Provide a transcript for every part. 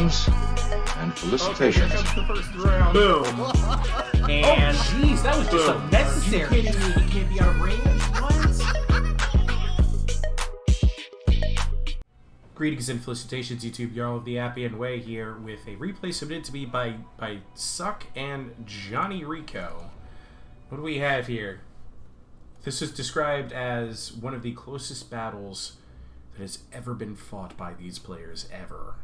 Greetings and felicitations. Okay, here comes the first round. Boom. And Jeez, that was just Boom. unnecessary. You kidding me? You can't be out of range? What? Greetings and felicitations, YouTube. Jarl of the Appian Way here with a replay submitted to me by Suck and Johnny Rico. What do we have here? This is described as one of the closest battles that has ever been fought by these players ever.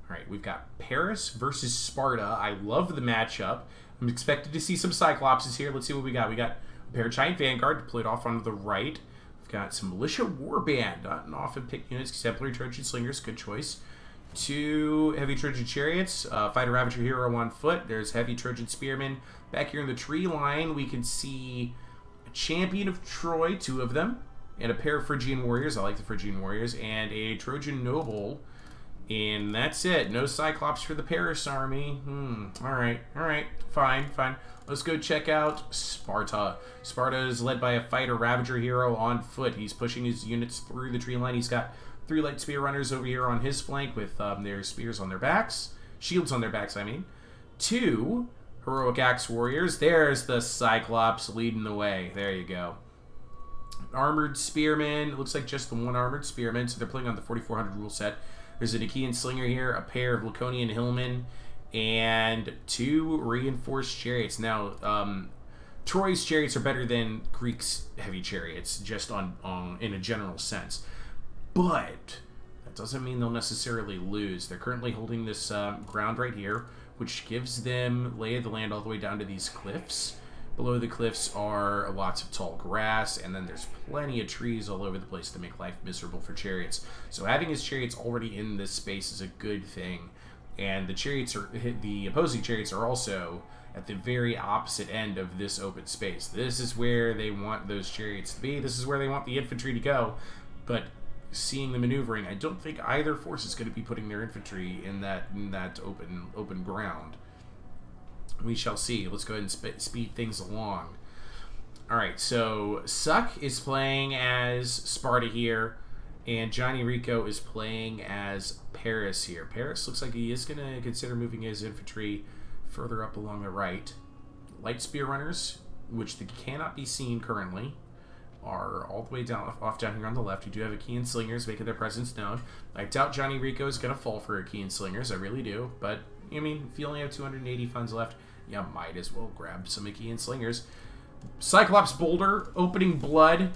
Alright, we've got Paris versus Sparta. I love the matchup. I'm expected to see some Cyclopses here. Let's see what we got. We got a Paragiant Vanguard deployed off on the right. We've got some Militia Warband. Not an often picked units. Exemplary Trojan Slingers. Good choice. 2 Heavy Trojan Chariots. Fighter Ravager Hero on foot. There's Heavy Trojan Spearmen. Back here in the tree line, we can see a Champion of Troy, 2 of them. And a pair of Phrygian Warriors. I like the Phrygian Warriors. And a Trojan Noble. And that's it. No Cyclops for the Paris army. Alright. Fine. Let's go check out Sparta. Sparta is led by a fighter Ravager hero on foot. He's pushing his units through the tree line. He's got 3 light spear runners over here on his flank with their spears on their backs. Shields on their backs, I mean. 2 heroic axe warriors. There's the Cyclops leading the way. There you go. Armored spearmen. It looks like just the 1 armored spearman. So they're playing on the 4400 rule set. There's an Achaean slinger here, a pair of Laconian hillmen, and 2 reinforced chariots. Now, Troy's chariots are better than Greek's heavy chariots, just in a general sense. But that doesn't mean they'll necessarily lose. They're currently holding this ground right here, which gives them lay of the land all the way down to these cliffs. Below the cliffs are lots of tall grass, and then there's plenty of trees all over the place to make life miserable for chariots. So having his chariots already in this space is a good thing. And the opposing chariots are also at the very opposite end of this open space. This is where they want those chariots to be. This is where they want the infantry to go. But seeing the maneuvering, I don't think either force is going to be putting their infantry in that open ground. We shall see. Let's go ahead and speed things along. Alright, so Suck is playing as Sparta here, and Johnny Rico is playing as Paris here. Paris looks like he is going to consider moving his infantry further up along the right. Light spear runners, which cannot be seen currently, are all the way off down here on the left. You do have Achaean slingers making their presence known. I doubt Johnny Rico is going to fall for Achaean slingers. I really do. But, I mean, if you only have 280 funds left, you might as well grab some Achaean slingers. Cyclops Boulder, opening blood.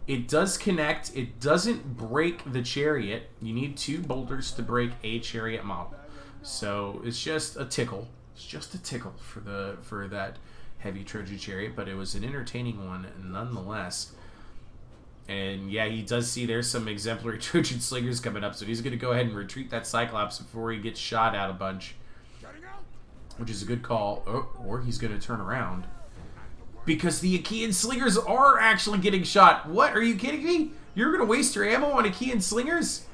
It does connect. It doesn't break the chariot. You need 2 boulders to break a chariot model. So it's just a tickle. It's just a tickle for that heavy Trojan chariot, but it was an entertaining one nonetheless. And yeah, he does see there's some exemplary Trojan slingers coming up, so he's going to go ahead and retreat that Cyclops before he gets shot out a bunch. Which is a good call. Oh, or he's going to turn around. Because the Achaean slingers are actually getting shot. What? Are you kidding me? You're going to waste your ammo on Achaean slingers?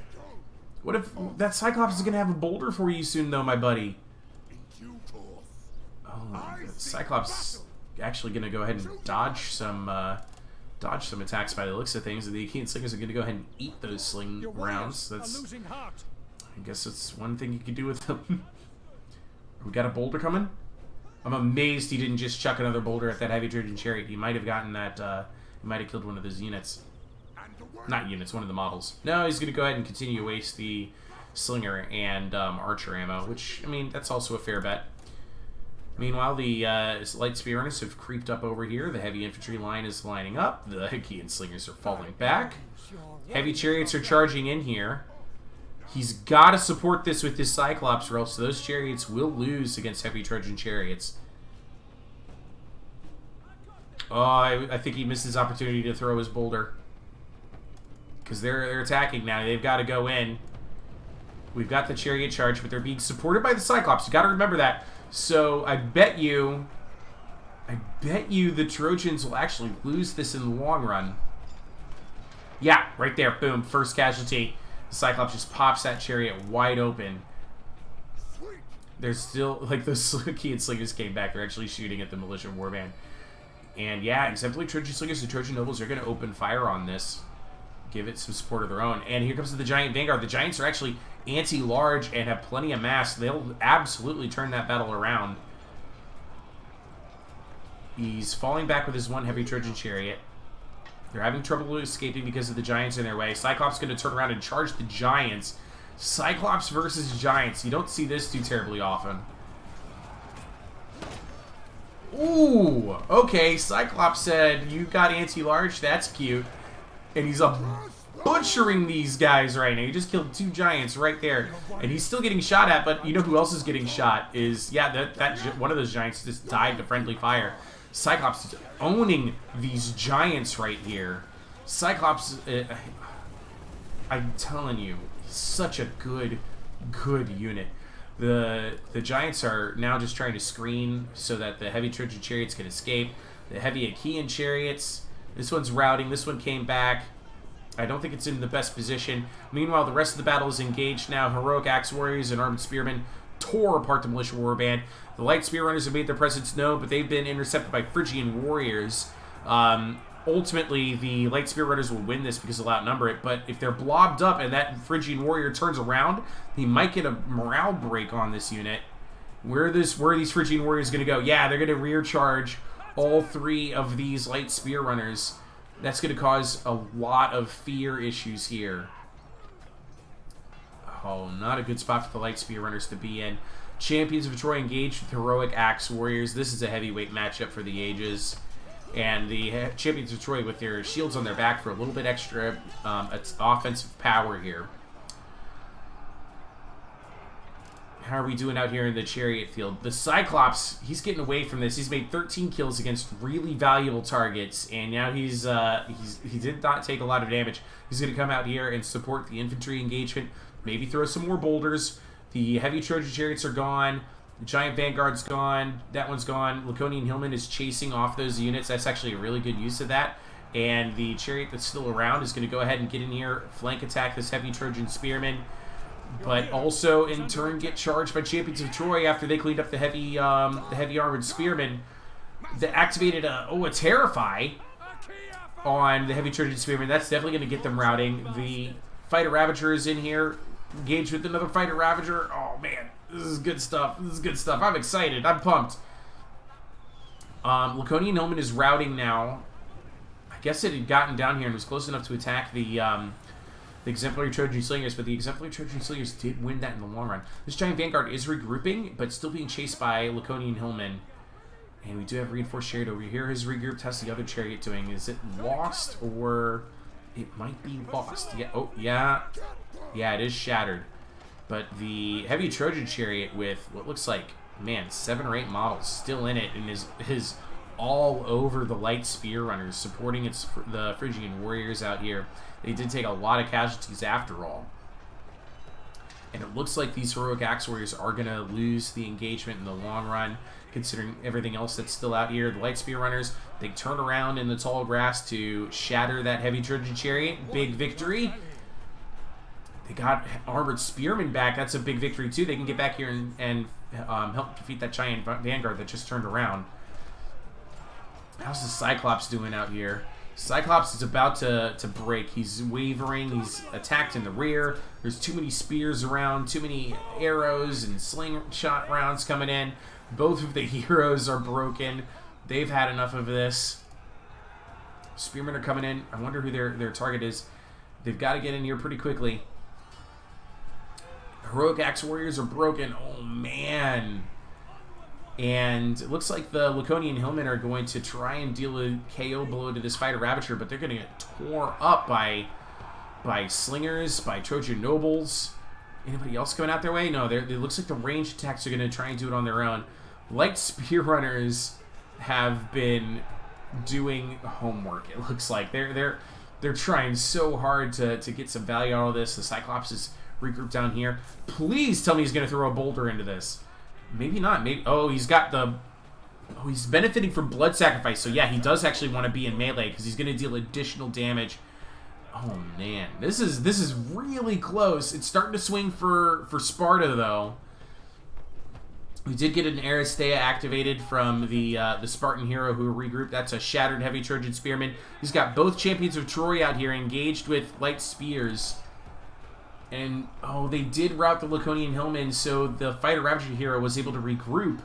What if that Cyclops is going to have a boulder for you soon, though, my buddy? Oh, the Cyclops actually going to go ahead and dodge some attacks by the looks of things. And the Achaean slingers are going to go ahead and eat those sling rounds. That's, I guess that's one thing you could do with them. We got a boulder coming? I'm amazed he didn't just chuck another boulder at that heavy Trojan chariot. He might have gotten that, he might have killed one of those units. Not units, one of the models. No, he's going to go ahead and continue to waste the slinger and archer ammo, which, I mean, that's also a fair bet. Meanwhile, the light spear runners have creeped up over here. The heavy infantry line is lining up. The Achaean slingers are falling back. Heavy chariots are charging in here. He's got to support this with his Cyclops, or else those chariots will lose against heavy Trojan chariots. Oh, I think he missed his opportunity to throw his boulder. Because they're attacking now. They've got to go in. We've got the chariot charge, but they're being supported by the Cyclops. You got to remember that. So I bet you the Trojans will actually lose this in the long run. Yeah, right there. Boom. First casualty. The Cyclops just pops that chariot wide open. There's still, like, those Achaean slingers came back. They're actually shooting at the Militia Warband. And yeah, exemplary Trojan slingers and Trojan nobles are going to open fire on this. give it some support of their own. And here comes the Giant Vanguard. The Giants are actually anti-large and have plenty of mass. They'll absolutely turn that battle around. He's falling back with his one heavy Trojan Chariot. They're having trouble escaping because of the Giants in their way. Cyclops going to turn around and charge the Giants. Cyclops versus Giants. You don't see this too terribly often. Ooh, okay. Cyclops said, you got anti-large? That's cute. And he's butchering these guys right now. He just killed 2 Giants right there. And he's still getting shot at, but you know who else is getting shot? Is, yeah, that one of those Giants just died to friendly fire. Cyclops is owning these Giants right here. Cyclops, I'm telling you, such a good unit. The Giants are now just trying to screen so that the heavy Trojan Chariots can escape. The heavy Achaean Chariots, this one's routing, this one came back. I don't think it's in the best position. Meanwhile, the rest of the battle is engaged now. Heroic Axe Warriors and Armored Spearmen tore apart the Militia Warband. The Light Spear Runners have made their presence known, but they've been intercepted by Phrygian Warriors. Ultimately, the Light Spear Runners will win this because they'll outnumber it, but if they're blobbed up and that Phrygian Warrior turns around, he might get a morale break on this unit. Where are these Phrygian Warriors going to go? Yeah, they're going to rear charge all 3 of these Light Spear Runners. That's going to cause a lot of fear issues here. Oh, not a good spot for the Light Spear Runners to be in. Champions of Troy engaged with Heroic Axe Warriors. This is a heavyweight matchup for the ages. And the Champions of Troy with their shields on their back for a little bit extra offensive power here. How are we doing out here in the Chariot field? The Cyclops, he's getting away from this. He's made 13 kills against really valuable targets, and now he did not take a lot of damage. He's going to come out here and support the infantry engagement, maybe throw some more boulders. The heavy Trojan Chariots are gone. The Giant Vanguard's gone. That one's gone. Laconian Hillman is chasing off those units. That's actually a really good use of that. And the Chariot that's still around is going to go ahead and get in here, flank attack this heavy Trojan Spearman, but also in turn get charged by Champions of Troy after they cleaned up the heavy armored Spearmen. They activated a Terrify on the heavy Trojan Spearman. That's definitely going to get them routing. The Fighter Ravager is in here, engaged with another Fighter Ravager. Oh man, this is good stuff. This is good stuff. I'm excited. I'm pumped. Laconian Hillman is routing now. I guess it had gotten down here and was close enough to attack the Exemplary Trojan Slingers, but the Exemplary Trojan Slingers did win that in the long run. This Giant Vanguard is regrouping, but still being chased by Laconian Hillman. And we do have Reinforced Chariot over here. His regrouped. How's the other Chariot doing? Is it lost, or it might be lost? Yeah. Oh, yeah. Yeah, it is shattered. But the heavy Trojan Chariot with what looks like, man, 7 or 8 models still in it, and is all over the Light Spear Runners, supporting the Phrygian Warriors out here. They did take a lot of casualties after all. And it looks like these Heroic Axe Warriors are going to lose the engagement in the long run, considering everything else that's still out here. The Light Spear Runners, they turn around in the tall grass to shatter that heavy Trojan Chariot. Big victory. They got Armored Spearmen back. That's a big victory too. They can get back here and help defeat that Giant Vanguard that just turned around. How's the Cyclops doing out here? Cyclops is about to break. He's wavering. He's attacked in the rear. There's too many spears around, too many arrows and slingshot rounds coming in. Both of the heroes are broken. They've had enough of this. Spearmen are coming in. I wonder who their target is. They've got to get in here pretty quickly. Heroic Axe Warriors are broken. Oh, man. And it looks like the Laconian Hillmen are going to try and deal a KO blow to this Fighter Ravager, but they're going to get tore up by slingers, by Trojan Nobles. Anybody else coming out their way? No, it looks like the ranged attacks are going to try and do it on their own. Light Spear Runners have been doing homework, it looks like. They're trying so hard to get some value out of this. The Cyclops is regrouped down here. Please tell me he's going to throw a boulder into this. Maybe not. Maybe. Oh, he's got the... Oh, he's benefiting from blood sacrifice. So yeah, he does actually want to be in melee because he's going to deal additional damage. Oh man, this is really close. It's starting to swing for Sparta though. We did get an Aristea activated from the Spartan hero who regrouped. That's a Shattered Heavy Trojan Spearman. He's got both Champions of Troy out here engaged with light spears. And, oh, they did route the Laconian Hillman, so the Fighter Ravager hero was able to regroup.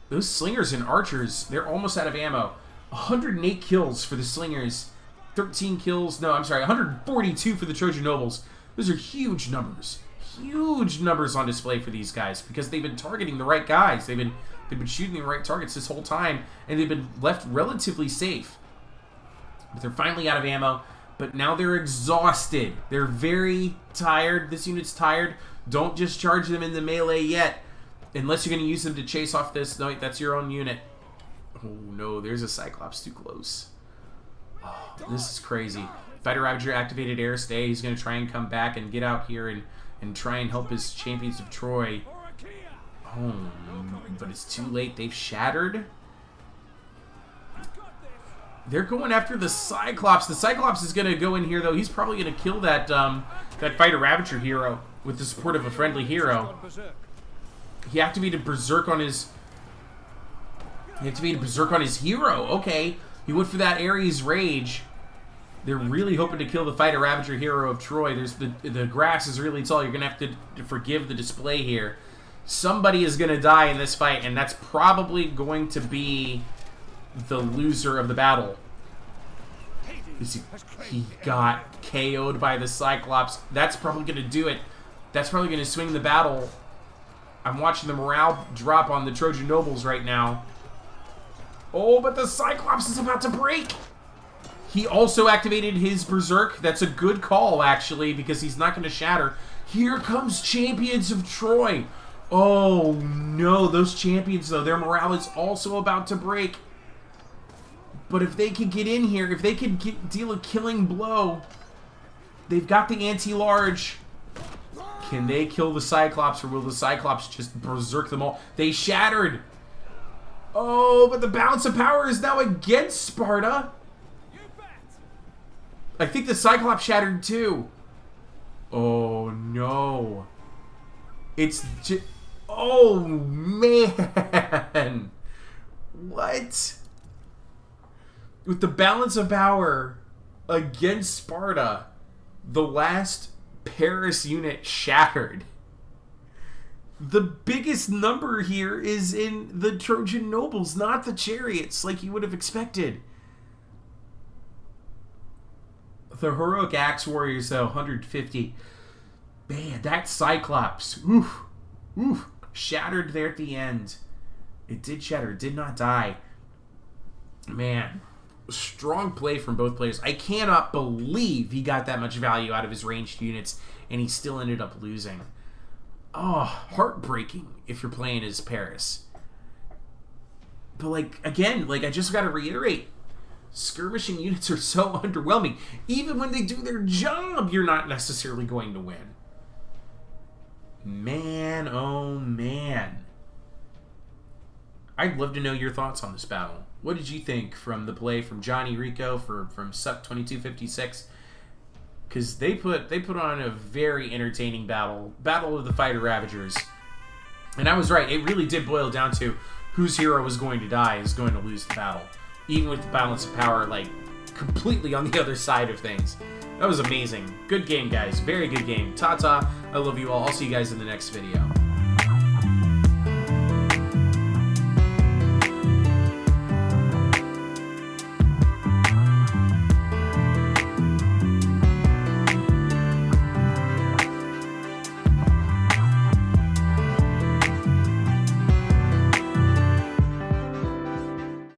Those Slingers and Archers, they're almost out of ammo. 108 kills for the Slingers. 13 kills, no, I'm sorry, 142 for the Trojan Nobles. Those are huge numbers. Huge numbers on display for these guys because they've been targeting the right guys. They've been shooting the right targets this whole time, and they've been left relatively safe. But they're finally out of ammo, but now they're exhausted. They're very tired. This unit's tired. Don't just charge them in the melee yet, unless you're going to use them to chase off this. No, that's your own unit. Oh no, there's a Cyclops too close. Oh, this is crazy. Fighter Ravager activated Aristea. He's going to try and come back and get out here and try and help his Champions of Troy. Oh, but it's too late. They've shattered. They're going after the Cyclops. The Cyclops is going to go in here, though. He's probably going to kill that that Fighter Ravager hero with the support of a friendly hero. He activated Berserk on his... hero. Okay. He went for that Ares Rage. They're really hoping to kill the Fighter Ravager hero of Troy. There's the grass is really tall. You're going to have to forgive the display here. Somebody is going to die in this fight, and that's probably going to be the loser of the battle. He got KO'd by the Cyclops. That's probably going to do it. That's probably going to swing the battle. I'm watching the morale drop on the Trojan Nobles right now. Oh, but the Cyclops is about to break. He also activated his Berserk. That's a good call, actually, because he's not going to shatter. Here comes Champions of Troy. Oh, no. Those Champions, though, their morale is also about to break. But if they can get in here, if they can deal a killing blow, they've got the anti-large. Can they kill the Cyclops, or will the Cyclops just berserk them all? They shattered. Oh, but the balance of power is now against Sparta. I think the Cyclops shattered too. Oh, no. It's just... Oh, man. What? With the balance of power against Sparta, the last Paris unit shattered. The biggest number here is in the Trojan Nobles, not the chariots, like you would have expected. The Heroic Axe Warriors, though, 150. Man, that Cyclops. Oof. Oof. Shattered there at the end. It did shatter. It did not die. Man. Strong play from both players. I cannot believe he got that much value out of his ranged units, and he still ended up losing. Oh, heartbreaking if you're playing as Paris. But, like, again, like, I just got to reiterate, skirmishing units are so underwhelming. Even when they do their job, you're not necessarily going to win. Man, oh man. I'd love to know your thoughts on this battle. What did you think from the play from Johnny Rico from Suck 2256? Because they put on a very entertaining battle of the Fighter Ravagers. And I was right. It really did boil down to whose hero was going to die is going to lose the battle. Even with the balance of power, like, completely on the other side of things. That was amazing. Good game, guys. Very good game. Ta-ta. I love you all. I'll see you guys in the next video.